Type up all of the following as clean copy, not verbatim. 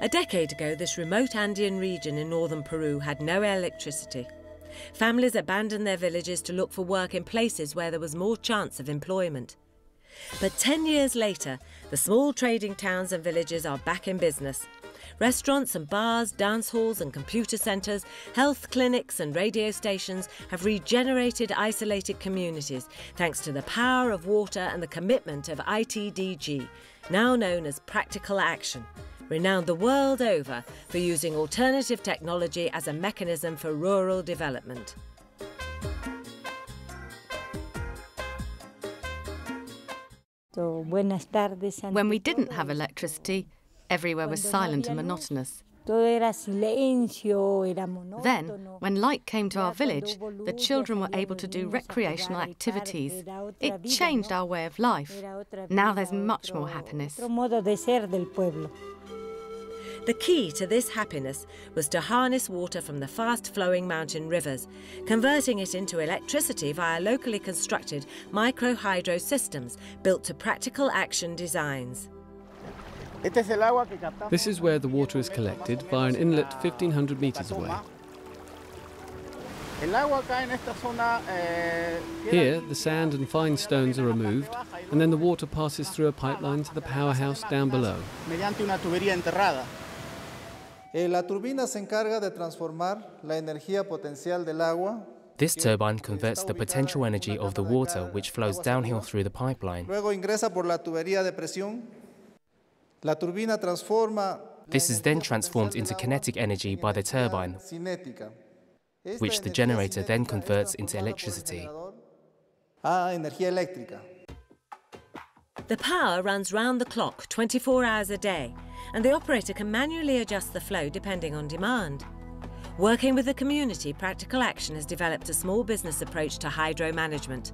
A decade ago, this remote Andean region in northern Peru had no electricity. Families abandoned their villages to look for work in places where there was more chance of employment. But 10 years later, the small trading towns and villages are back in business. Restaurants and bars, dance halls and computer centres, health clinics and radio stations have regenerated isolated communities thanks to the power of water and the commitment of ITDG, now known as Practical Action, renowned the world over for using alternative technology as a mechanism for rural development. When we didn't have electricity, everywhere was silent and monotonous. Then, when light came to our village, the children were able to do recreational activities. It changed our way of life. Now there's much more happiness. The key to this happiness was to harness water from the fast-flowing mountain rivers, converting it into electricity via locally constructed micro-hydro systems built to Practical Action designs. This is where the water is collected via an inlet 1,500 metres away. Here, the sand and fine stones are removed, and then the water passes through a pipeline to the powerhouse down below. La turbina se encarga de transformar la energía potencial del agua. This turbine converts the potential energy of the water which flows downhill through the pipeline. Luego ingresa por la tubería de presión. La turbina transforma. This is then transformed into kinetic energy by the turbine, which the generator then converts into electricity. Energía eléctrica. The power runs round the clock, 24 hours a day, and the operator can manually adjust the flow depending on demand. Working with the community, Practical Action has developed a small business approach to hydro management.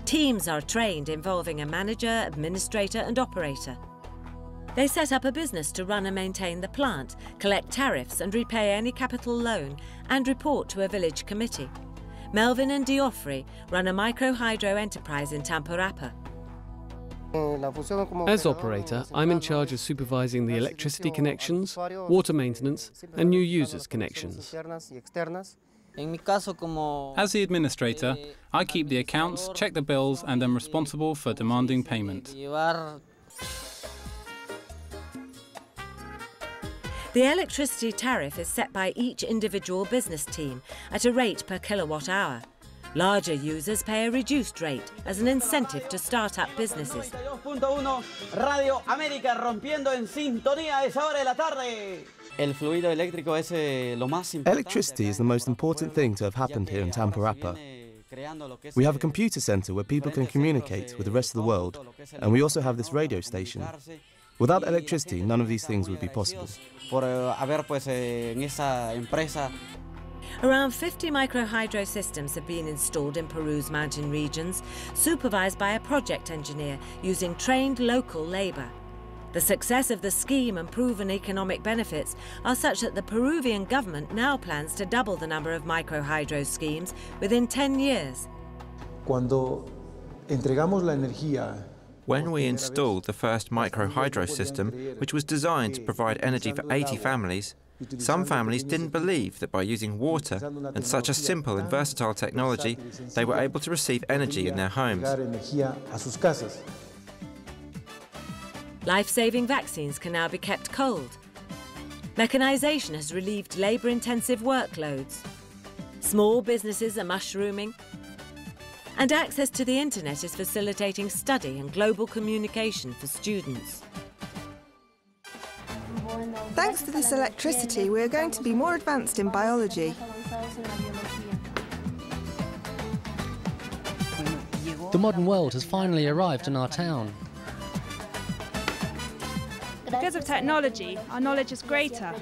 Teams are trained involving a manager, administrator and operator. They set up a business to run and maintain the plant, collect tariffs and repay any capital loan, and report to a village committee. Melvin and Diofri run a micro-hydro enterprise in Tamborapa. As operator, I'm in charge of supervising the electricity connections, water maintenance and new users' connections. As the administrator, I keep the accounts, check the bills and am responsible for demanding payment. The electricity tariff is set by each individual business team at a rate per kilowatt hour. Larger users pay a reduced rate as an incentive to start up businesses. Electricity is the most important thing to have happened here in Tamborapa. We have a computer centre where people can communicate with the rest of the world, and we also have this radio station. Without electricity, none of these things would be possible. Around 50 micro-hydro systems have been installed in Peru's mountain regions, supervised by a project engineer using trained local labour. The success of the scheme and proven economic benefits are such that the Peruvian government now plans to double the number of micro-hydro schemes within 10 years. When we installed the first micro-hydro system, which was designed to provide energy for 80 families, some families didn't believe that by using water and such a simple and versatile technology, they were able to receive energy in their homes. Life-saving vaccines can now be kept cold. Mechanisation has relieved labour-intensive workloads. Small businesses are mushrooming. And access to the internet is facilitating study and global communication for students. Thanks to this electricity, we are going to be more advanced in biology. The modern world has finally arrived in our town. Because of technology, our knowledge is greater.